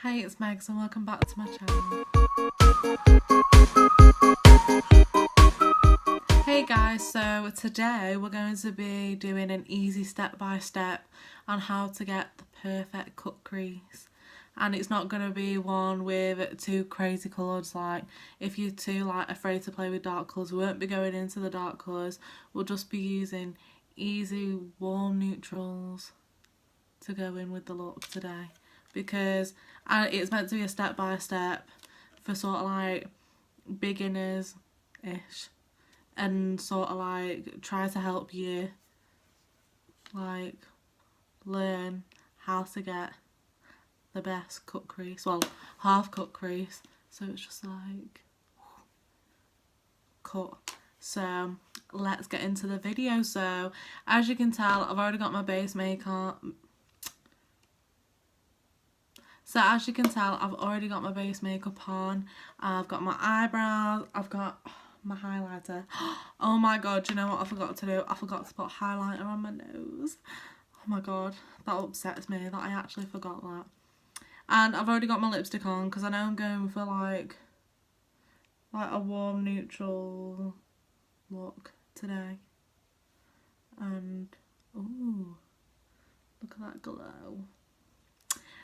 Hi, it's Megs and welcome back to my channel. Hey guys, so today we're going to be doing an easy step-by-step on how to get the perfect cut crease. And it's not going to be one with too crazy colours. Like if you're too afraid to play with dark colours, we won't be going into the dark colours. We'll just be using easy warm neutrals to go in with the look today, because it's meant to be a step-by-step for sort of like beginners-ish, and sort of like try to help you like learn how to get the best cut crease, well, half cut crease, so it's just like cut. So let's get into the video. So as you can tell, I've already got my base makeup. So as you can tell, I've already got my base makeup on. I've got my eyebrows. I've got my highlighter. Oh my god, do you know what I forgot to do? I forgot to put highlighter on my nose. Oh my god, that upsets me that I actually forgot that. And I've already got my lipstick on because I know I'm going for like a warm neutral look today. And ooh, look at that glow.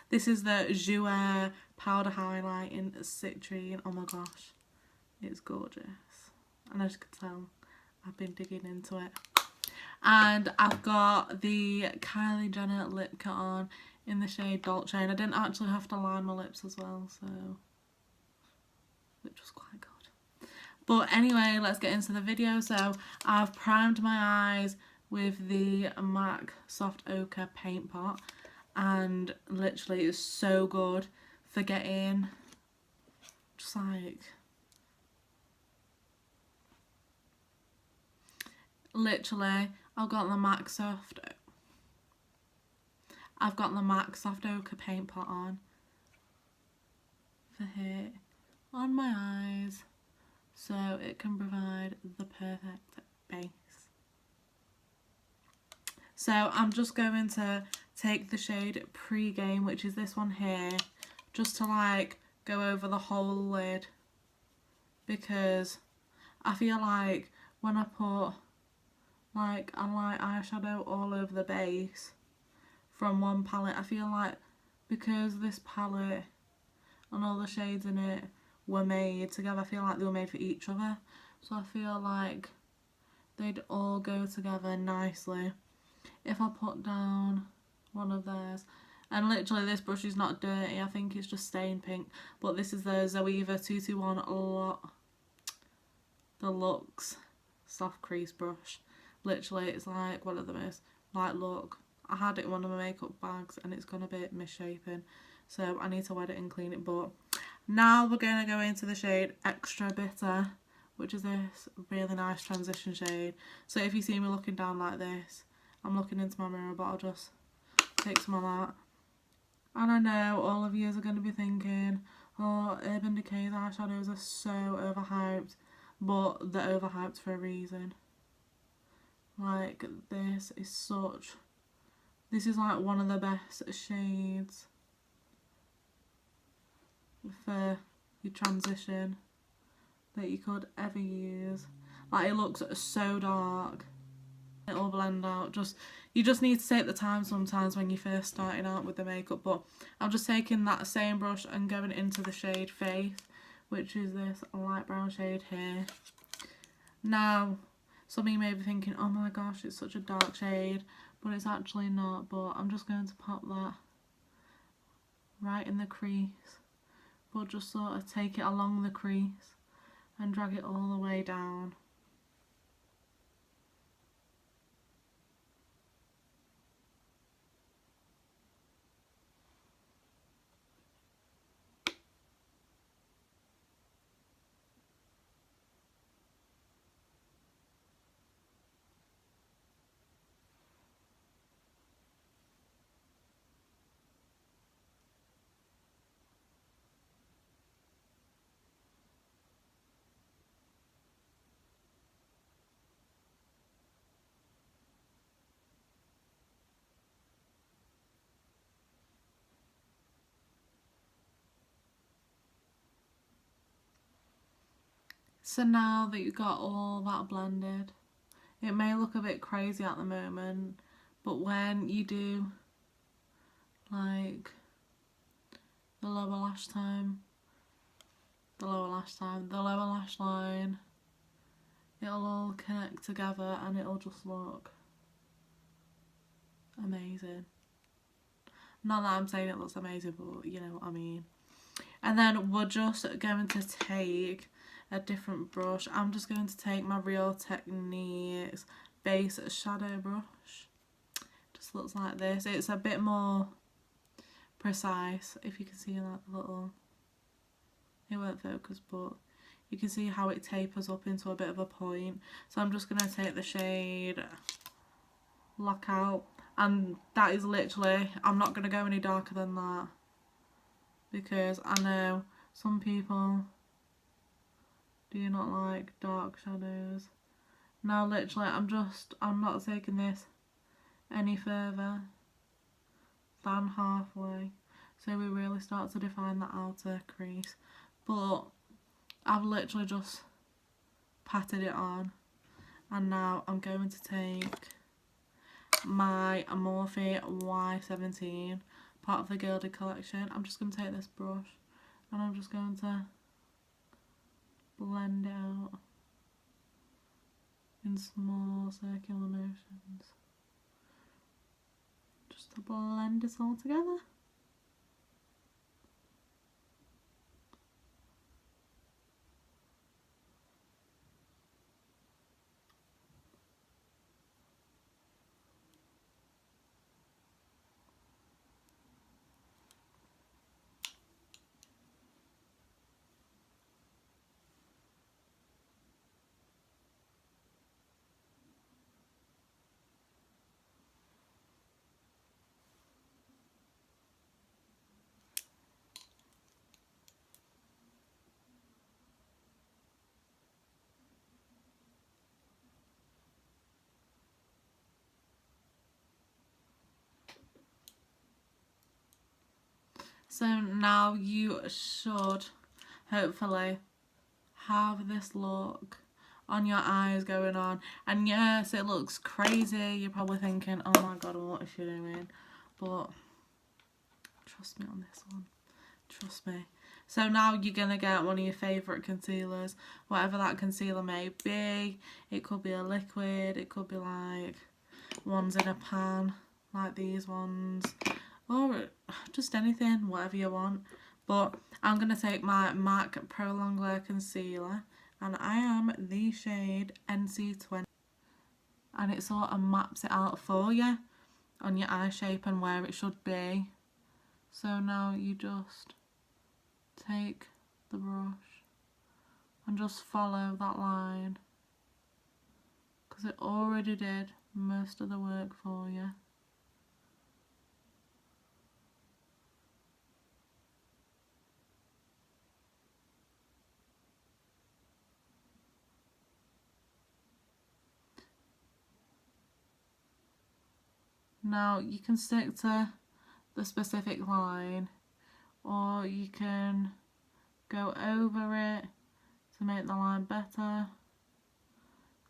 This is the Jouer powder highlight in Citrine. Oh my gosh, it's gorgeous. And as you can tell, I've been digging into it. And I've got the Kylie Jenner lip kit on in the shade Dolce, and I didn't actually have to line my lips as well, so which was quite good. But anyway, let's get into the video. So I've primed my eyes with the MAC Soft Ochre paint pot, and literally it's so good for getting just like literally I've got the MAC Soft Ochre paint pot on for here on my eyes, so it can provide the perfect base. So I'm just going to take the shade Pre-Game, which is this one here, just to like go over the whole lid, because I feel like when I put like a light eyeshadow all over the base from one palette, I feel like because this palette and all the shades in it were made together, I feel like they were made for each other, so I feel like they'd all go together nicely if I put down one of theirs. And literally this brush is not dirty, I think it's just stained pink, but this is the Zoeva 221 the Luxe soft crease brush. Literally it's like one of the most, like look, I had it in one of my makeup bags and it's gonna be misshapen, so I need to wet it and clean it. But now we're gonna go into the shade Extra Bitter, which is this really nice transition shade. So if you see me looking down like this, I'm looking into my mirror, but I'll just take some of that. And I know all of you are going to be thinking, oh, Urban Decay's eyeshadows are so overhyped, but they're overhyped for a reason. Like this is like one of the best shades for your transition that you could ever use. Like it looks so dark, it'll blend out. You just need to take the time sometimes when you're first starting out with the makeup. But I'm just taking that same brush and going into the shade Faith, which is this light brown shade here. Now some of you may be thinking, oh my gosh, it's such a dark shade, but it's actually not. But I'm just going to pop that right in the crease, but just sort of take it along the crease and drag it all the way down. So now that you've got all that blended, it may look a bit crazy at the moment, but when you do like the lower lash line, the lower lash line, it'll all connect together and it'll just look amazing. Not that I'm saying it looks amazing, but you know what I mean. And then we're just going to take a different brush. I'm just going to take my Real Techniques base shadow brush. Just looks like this. It's a bit more precise, if you can see that little, it won't focus, but you can see how it tapers up into a bit of a point. So I'm just going to take the shade Lockout, and that is literally, I'm not going to go any darker than that, because I know some people do not like dark shadows. Now literally I'm not taking this any further than halfway, so we really start to define the outer crease. But I've literally just patted it on, and now I'm going to take my Morphe Y17, part of the Gilded collection. I'm just going to take this brush and I'm just going to blend it out in small circular motions, just to blend it all together. So now you should hopefully have this look on your eyes going on. And yes, it looks crazy. You're probably thinking, oh my god, what is she doing? But trust me on this one. Trust me. So now you're going to get one of your favourite concealers, whatever that concealer may be. It could be a liquid, it could be like ones in a pan, like these ones, or just anything, whatever you want. But I'm going to take my MAC Pro Longwear Concealer, and I am the shade NC20, and it sort of maps it out for you on your eye shape and where it should be. So now you just take the brush and just follow that line, because it already did most of the work for you. Now you can stick to the specific line, or you can go over it to make the line better,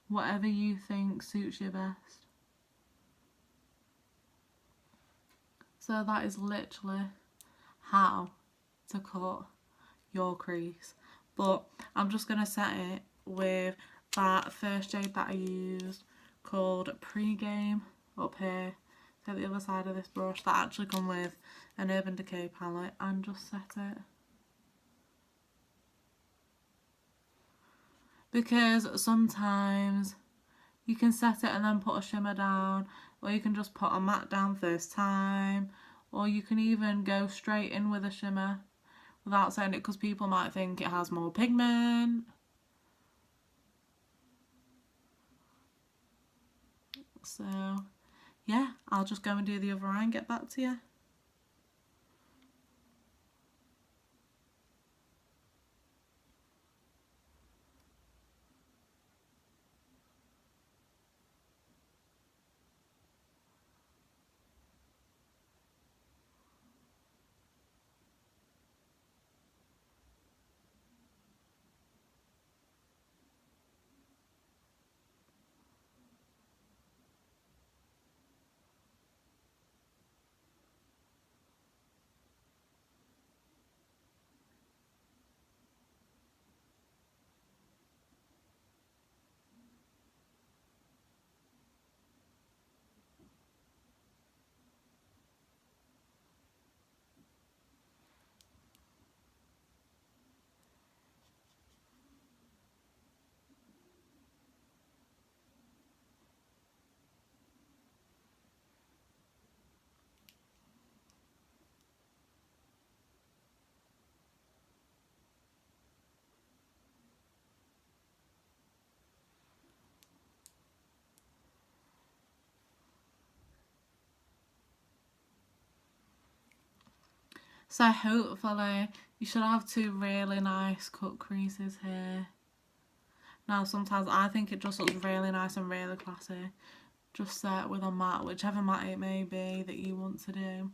whatever you think suits you best. So that is literally how to cut your crease. But I'm just going to set it with that first shade that I used called Pre-Game up here. So the other side of this brush that actually come with an Urban Decay palette, and just set it. Because sometimes you can set it and then put a shimmer down, or you can just put a matte down first time, or you can even go straight in with a shimmer without setting it, because people might think it has more pigment. So yeah, I'll just go and do the other eye and get back to you. So hopefully you should have two really nice cut creases here. Now sometimes I think it just looks really nice and really classy. Just set with a matte, whichever matte it may be that you want to do.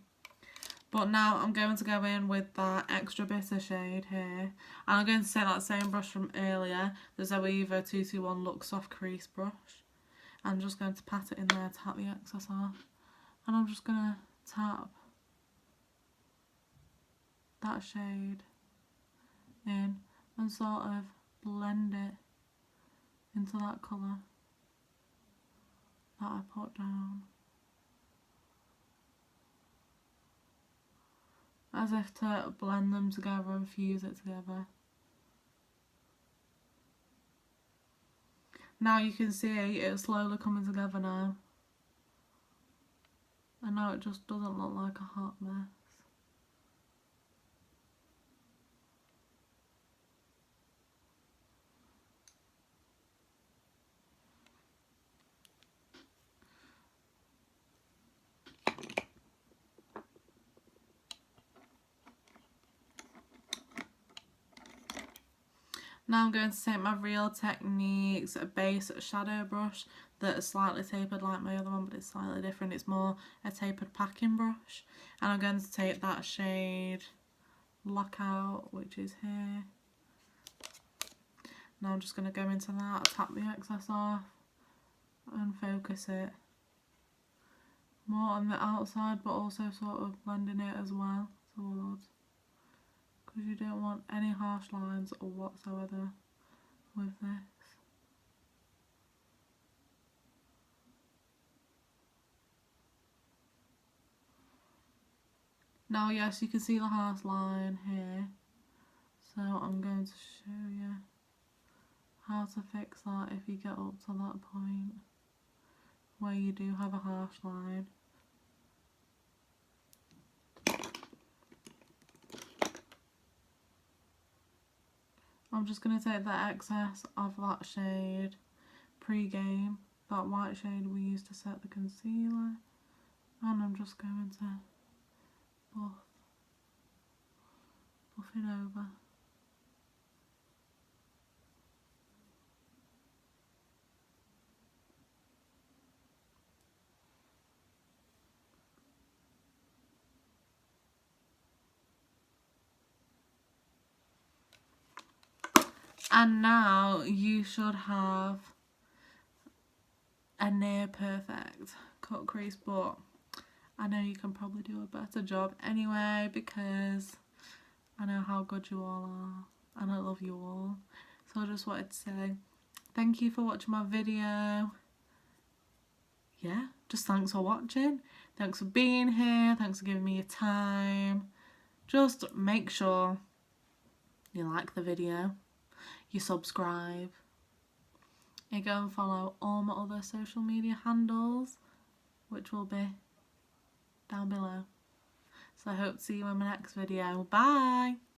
But now I'm going to go in with that extra bitter shade here. And I'm going to take that same brush from earlier, the Zoeva 221 Look Soft Crease brush. I'm just going to pat it in there, tap the excess off. And I'm just going to tap that shade in and sort of blend it into that colour that I put down. As if to blend them together and fuse it together. Now you can see it's slowly coming together now. And now it just doesn't look like a hot mess. Now I'm going to take my Real Techniques base shadow brush that is slightly tapered like my other one, but it's slightly different. It's more a tapered packing brush. And I'm going to take that shade Blackout, which is here. Now I'm just going to go into that, tap the excess off and focus it more on the outside, but also sort of blending it as well towards, because you don't want any harsh lines or whatsoever with this. Now yes, you can see the harsh line here, so I'm going to show you how to fix that if you get up to that point where you do have a harsh line. I'm just going to take the excess of that shade Pre-Game, that white shade we used to set the concealer, and I'm just going to buff it over. And now you should have a near perfect cut crease, but I know you can probably do a better job anyway, because I know how good you all are and I love you all. So I just wanted to say thank you for watching my video. Yeah, just thanks for watching. Thanks for being here. Thanks for giving me your time. Just make sure you like the video, you subscribe, you go and follow all my other social media handles, which will be down below. So I hope to see you in my next video. Bye!